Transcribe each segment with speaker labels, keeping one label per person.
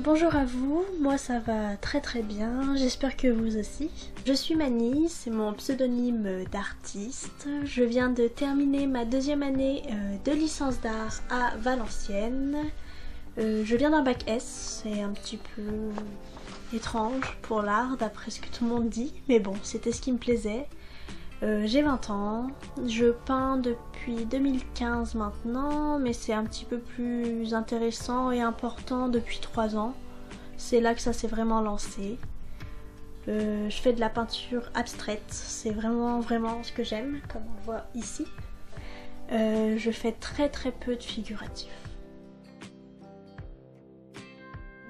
Speaker 1: Bonjour à vous, moi ça va très très bien, j'espère que vous aussi. Je suis Mani, c'est mon pseudonyme d'artiste. Je viens de terminer ma deuxième année de licence d'art à Valenciennes. Je viens d'un bac S, c'est un petit peu étrange pour l'art d'après ce que tout le monde dit, mais bon, c'était ce qui me plaisait. J'ai 20 ans, je peins depuis 2015 maintenant, mais c'est un petit peu plus intéressant et important depuis 3 ans. C'est là que ça s'est vraiment lancé. Je fais de la peinture abstraite, c'est vraiment ce que j'aime, comme on le voit ici. Je fais très peu de figuratif.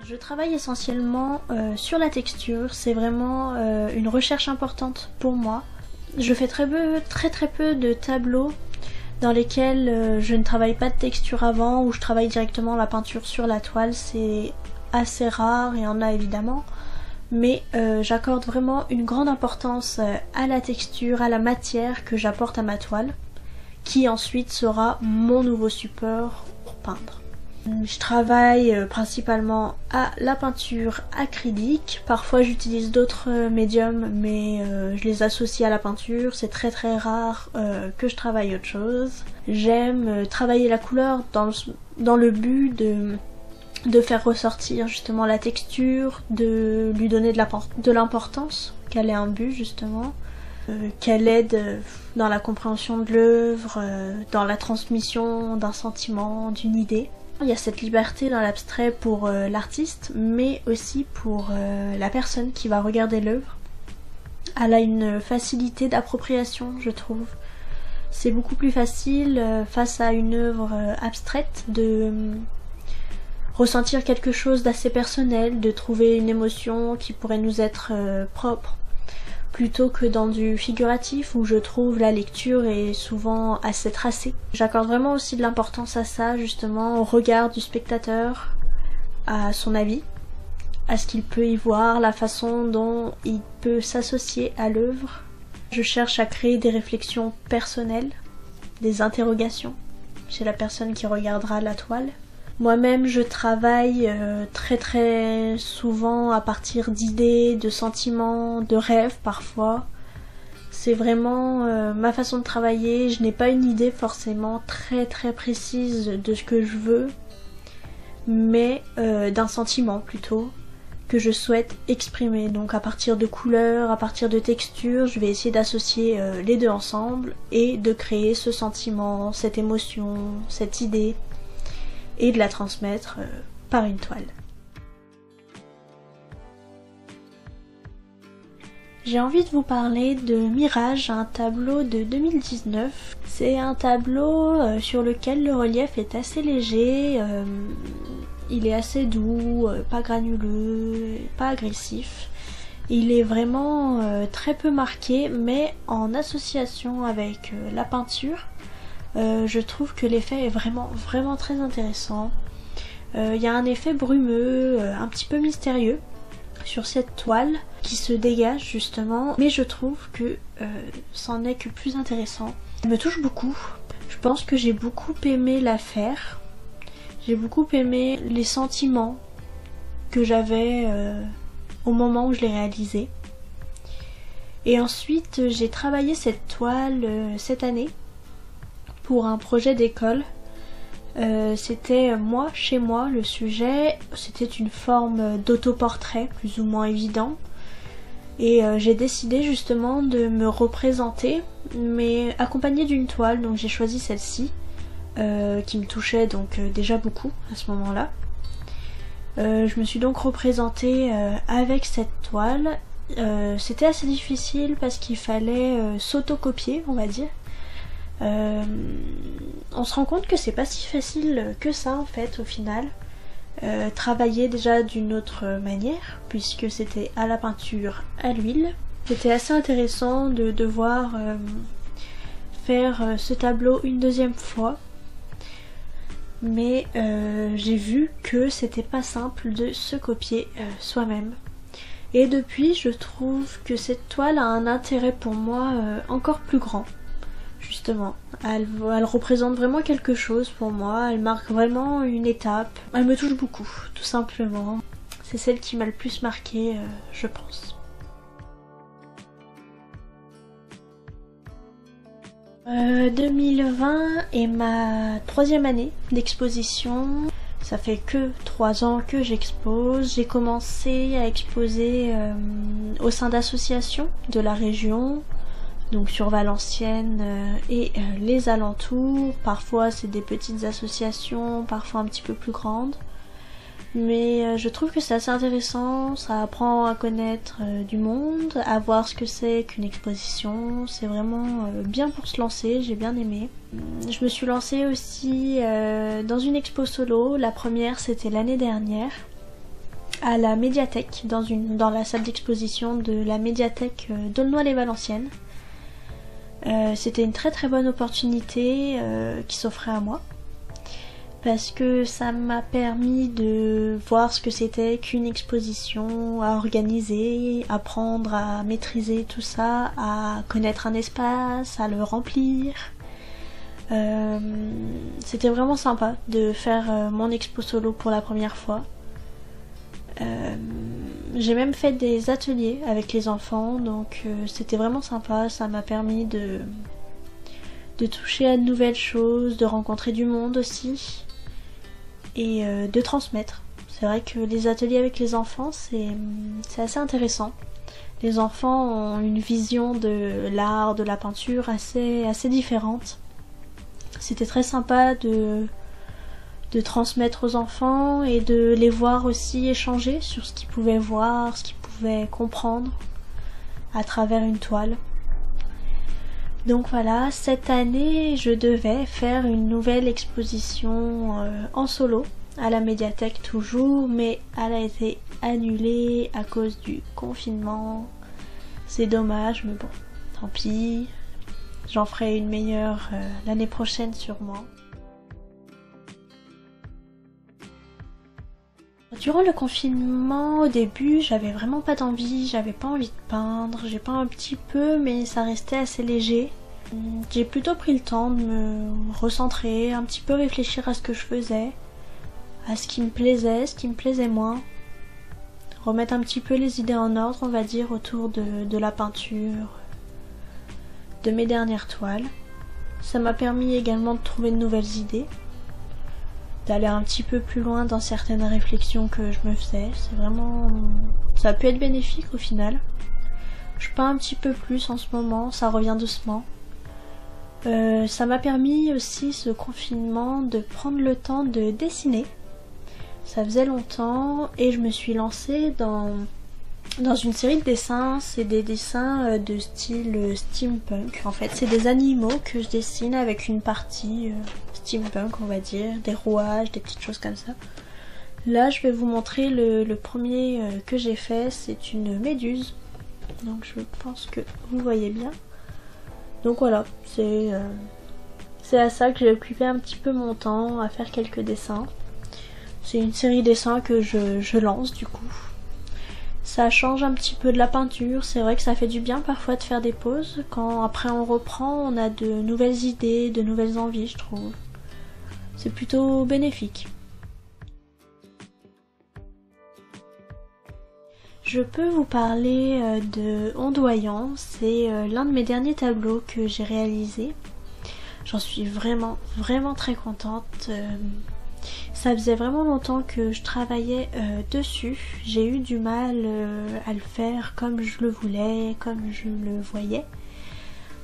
Speaker 1: Je travaille essentiellement sur la texture, c'est vraiment une recherche importante pour moi. Je fais très peu de tableaux dans lesquels je ne travaille pas de texture avant, ou je travaille directement la peinture sur la toile. C'est assez rare, il y en a évidemment, mais j'accorde vraiment une grande importance à la texture, à la matière que j'apporte à ma toile, qui ensuite sera mon nouveau support pour peindre. Je travaille principalement à la peinture acrylique, parfois j'utilise d'autres médiums mais je les associe à la peinture, c'est très rare que je travaille autre chose. J'aime travailler la couleur dans le but de faire ressortir justement la texture, de lui donner de l'importance, qu'elle ait un but justement, qu'elle aide dans la compréhension de l'œuvre, dans la transmission d'un sentiment, d'une idée. Il y a cette liberté dans l'abstrait pour l'artiste, mais aussi pour la personne qui va regarder l'œuvre. Elle a une facilité d'appropriation, je trouve. C'est beaucoup plus facile face à une œuvre abstraite de ressentir quelque chose d'assez personnel, de trouver une émotion qui pourrait nous être propre, plutôt que dans du figuratif où je trouve la lecture est souvent assez tracée. J'accorde vraiment aussi de l'importance à ça, justement, au regard du spectateur, à son avis, à ce qu'il peut y voir, la façon dont il peut s'associer à l'œuvre. Je cherche à créer des réflexions personnelles, des interrogations chez la personne qui regardera la toile. Moi-même, je travaille très souvent à partir d'idées, de sentiments, de rêves parfois. C'est vraiment ma façon de travailler. Je n'ai pas une idée forcément très précise de ce que je veux, mais d'un sentiment plutôt que je souhaite exprimer. Donc à partir de couleurs, à partir de textures, je vais essayer d'associer les deux ensemble et de créer ce sentiment, cette émotion, cette idée, et de la transmettre par une toile. J'ai envie de vous parler de Mirage, un tableau de 2019. C'est un tableau sur lequel le relief est assez léger, il est assez doux, pas granuleux, pas agressif. Il est vraiment très peu marqué, mais en association avec la peinture, je trouve que l'effet est vraiment très intéressant. Il y a un effet brumeux, un petit peu mystérieux sur cette toile qui se dégage justement, mais je trouve que c'en est que plus intéressant. Elle me touche beaucoup. Je pense que j'ai beaucoup aimé la faire. J'ai beaucoup aimé les sentiments que j'avais au moment où je l'ai réalisée. Et ensuite j'ai travaillé cette toile cette année pour un projet d'école. C'était moi chez moi le sujet, c'était une forme d'autoportrait plus ou moins évident, et j'ai décidé justement de me représenter mais accompagnée d'une toile, donc j'ai choisi celle-ci qui me touchait donc déjà beaucoup à ce moment-là. Je me suis donc représentée avec cette toile. C'était assez difficile parce qu'il fallait s'autocopier, on va dire. On se rend compte que c'est pas si facile que ça en fait au final. Travailler déjà d'une autre manière puisque c'était à la peinture à l'huile. C'était assez intéressant de devoir faire ce tableau une deuxième fois, mais j'ai vu que c'était pas simple de se copier soi-même. Et depuis, je trouve que cette toile a un intérêt pour moi encore plus grand. Justement, elle représente vraiment quelque chose pour moi, elle marque vraiment une étape, elle me touche beaucoup, tout simplement. C'est celle qui m'a le plus marquée, je pense. 2020 est ma 3e année d'exposition. Ça fait que 3 ans que j'expose. J'ai commencé à exposer au sein d'associations de la région, donc sur Valenciennes et les alentours. Parfois c'est des petites associations, parfois un petit peu plus grandes. Mais je trouve que c'est assez intéressant, ça apprend à connaître du monde, à voir ce que c'est qu'une exposition. C'est vraiment bien pour se lancer, j'ai bien aimé. Je me suis lancée aussi dans une expo solo. La première c'était l'année dernière à la médiathèque, dans la salle d'exposition de la médiathèque d'Aulnoy-les-Valenciennes. C'était une très très bonne opportunité qui s'offrait à moi, parce que ça m'a permis de voir ce que c'était qu'une exposition à organiser, apprendre à maîtriser tout ça, à connaître un espace, à le remplir. C'était vraiment sympa de faire mon expo solo pour la première fois. J'ai même fait des ateliers avec les enfants, donc c'était vraiment sympa. Ça m'a permis de toucher à de nouvelles choses, de rencontrer du monde aussi, et de transmettre. C'est vrai que les ateliers avec les enfants, c'est assez intéressant. Les enfants ont une vision de l'art, de la peinture assez différente. C'était très sympa de transmettre aux enfants et de les voir aussi échanger sur ce qu'ils pouvaient voir, ce qu'ils pouvaient comprendre à travers une toile. Donc voilà, cette année je devais faire une nouvelle exposition en solo à la médiathèque toujours, mais elle a été annulée à cause du confinement. C'est dommage, mais bon, tant pis. J'en ferai une meilleure l'année prochaine sûrement. Durant le confinement, au début, j'avais vraiment pas d'envie, j'avais pas envie de peindre, j'ai peint un petit peu, mais ça restait assez léger. J'ai plutôt pris le temps de me recentrer, un petit peu réfléchir à ce que je faisais, à ce qui me plaisait, ce qui me plaisait moins. Remettre un petit peu les idées en ordre, on va dire, autour de la peinture, de mes dernières toiles. Ça m'a permis également de trouver de nouvelles idées, d'aller un petit peu plus loin dans certaines réflexions que je me faisais. C'est vraiment... ça a pu être bénéfique au final. Je peins un petit peu plus en ce moment, ça revient doucement. Ça m'a permis aussi, ce confinement, de prendre le temps de dessiner. Ça faisait longtemps et je me suis lancée dans une série de dessins. C'est des dessins de style steampunk. En fait, c'est des animaux que je dessine avec une partie steampunk, on va dire, des rouages, des petites choses comme ça. Là, je vais vous montrer le premier que j'ai fait. C'est une méduse. Donc je pense que vous voyez bien. Donc voilà, c'est à ça que j'ai occupé un petit peu mon temps, à faire quelques dessins. C'est une série de dessins que je lance du coup. Ça change un petit peu de la peinture, c'est vrai que ça fait du bien parfois de faire des pauses. Quand après on reprend, on a de nouvelles idées, de nouvelles envies, je trouve. C'est plutôt bénéfique. Je peux vous parler de Ondoyant, c'est l'un de mes derniers tableaux que j'ai réalisé. J'en suis vraiment très contente. Ça faisait vraiment longtemps que je travaillais dessus. J'ai eu du mal à le faire comme je le voulais, comme je le voyais.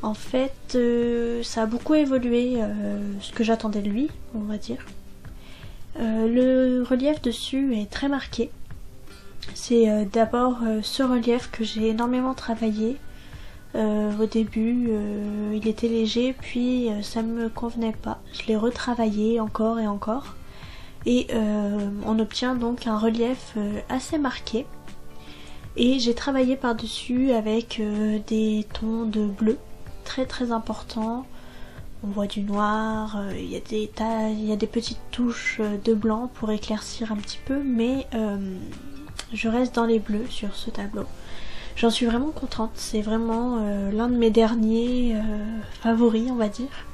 Speaker 1: En fait, ça a beaucoup évolué ce que j'attendais de lui, on va dire. Le relief dessus est très marqué. C'est d'abord ce relief que j'ai énormément travaillé. Au début, il était léger, puis ça me convenait pas. Je l'ai retravaillé encore et encore. Et on obtient donc un relief assez marqué. Et j'ai travaillé par-dessus avec des tons de bleu très importants. On voit du noir, il y a des petites touches de blanc pour éclaircir un petit peu, mais je reste dans les bleus sur ce tableau. J'en suis vraiment contente, c'est vraiment l'un de mes derniers favoris, on va dire.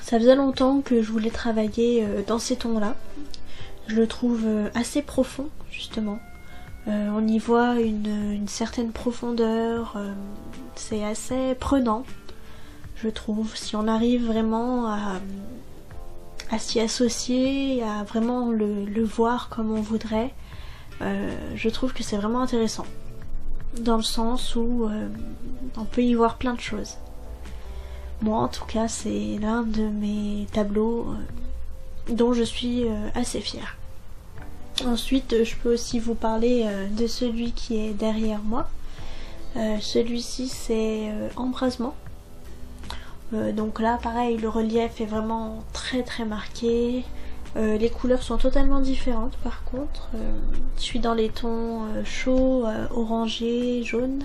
Speaker 1: Ça faisait longtemps que je voulais travailler dans ces tons-là. Je le trouve assez profond justement. On y voit une certaine profondeur, c'est assez prenant, je trouve, si on arrive vraiment à s'y associer, à vraiment le voir comme on voudrait. Je trouve que c'est vraiment intéressant, dans le sens où on peut y voir plein de choses. Moi en tout cas c'est l'un de mes tableaux dont je suis assez fière. Ensuite je peux aussi vous parler de celui qui est derrière moi. Celui-ci c'est Embrasement. Donc là pareil, le relief est vraiment très très marqué. Les couleurs sont totalement différentes par contre. Je suis dans les tons chauds, orangés, jaunes.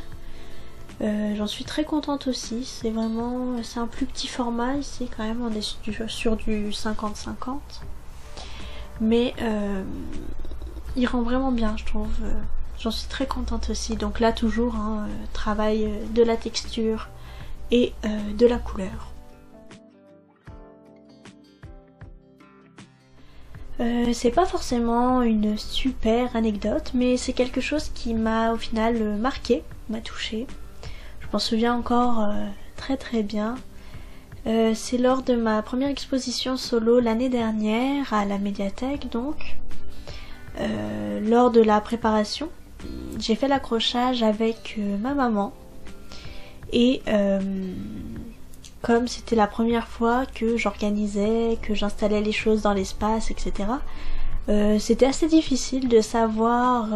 Speaker 1: J'en suis très contente aussi, c'est un plus petit format ici quand même, on est sur du 50-50. Mais il rend vraiment bien je trouve, j'en suis très contente aussi. Donc là toujours, travail de la texture et de la couleur. C'est pas forcément une super anecdote, mais c'est quelque chose qui m'a au final marqué, m'a touchée. Je m'en souviens encore très très bien. C'est lors de ma première exposition solo l'année dernière à la médiathèque donc. Lors de la préparation, j'ai fait l'accrochage avec ma maman. Et comme c'était la première fois que j'organisais, que j'installais les choses dans l'espace, etc. C'était assez difficile de savoir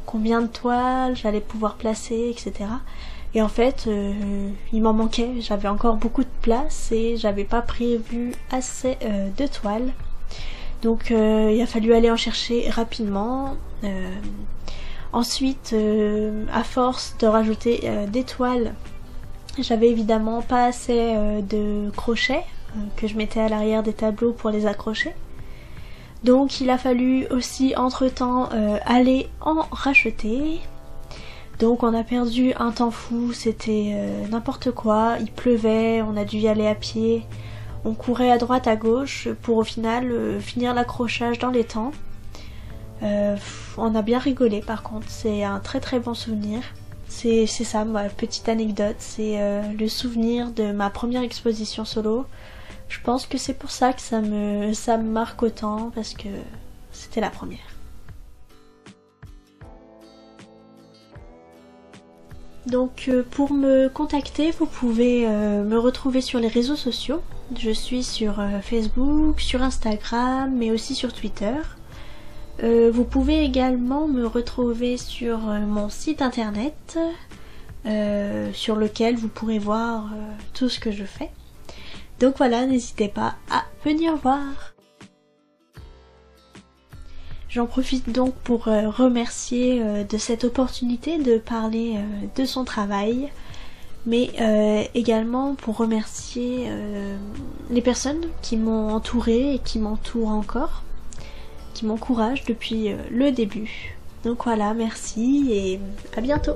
Speaker 1: combien de toiles j'allais pouvoir placer, etc. Et en fait, il m'en manquait, j'avais encore beaucoup de place et j'avais pas prévu assez de toiles. Donc il a fallu aller en chercher rapidement. Ensuite, à force de rajouter des toiles, j'avais évidemment pas assez de crochets que je mettais à l'arrière des tableaux pour les accrocher. Donc il a fallu aussi entre-temps aller en racheter. Donc on a perdu un temps fou, c'était n'importe quoi, il pleuvait, on a dû y aller à pied, on courait à droite à gauche pour au final finir l'accrochage dans les temps. On a bien rigolé par contre, c'est un très très bon souvenir. C'est ça ma petite anecdote, c'est le souvenir de ma première exposition solo. Je pense que c'est pour ça que ça me marque autant, parce que c'était la première. Donc pour me contacter, vous pouvez me retrouver sur les réseaux sociaux. Je suis sur Facebook, sur Instagram, mais aussi sur Twitter. Vous pouvez également me retrouver sur mon site internet, sur lequel vous pourrez voir tout ce que je fais. Donc voilà, n'hésitez pas à venir voir. J'en profite donc pour remercier de cette opportunité de parler de son travail, mais également pour remercier les personnes qui m'ont entourée et qui m'entourent encore, qui m'encouragent depuis le début. Donc voilà, merci et à bientôt.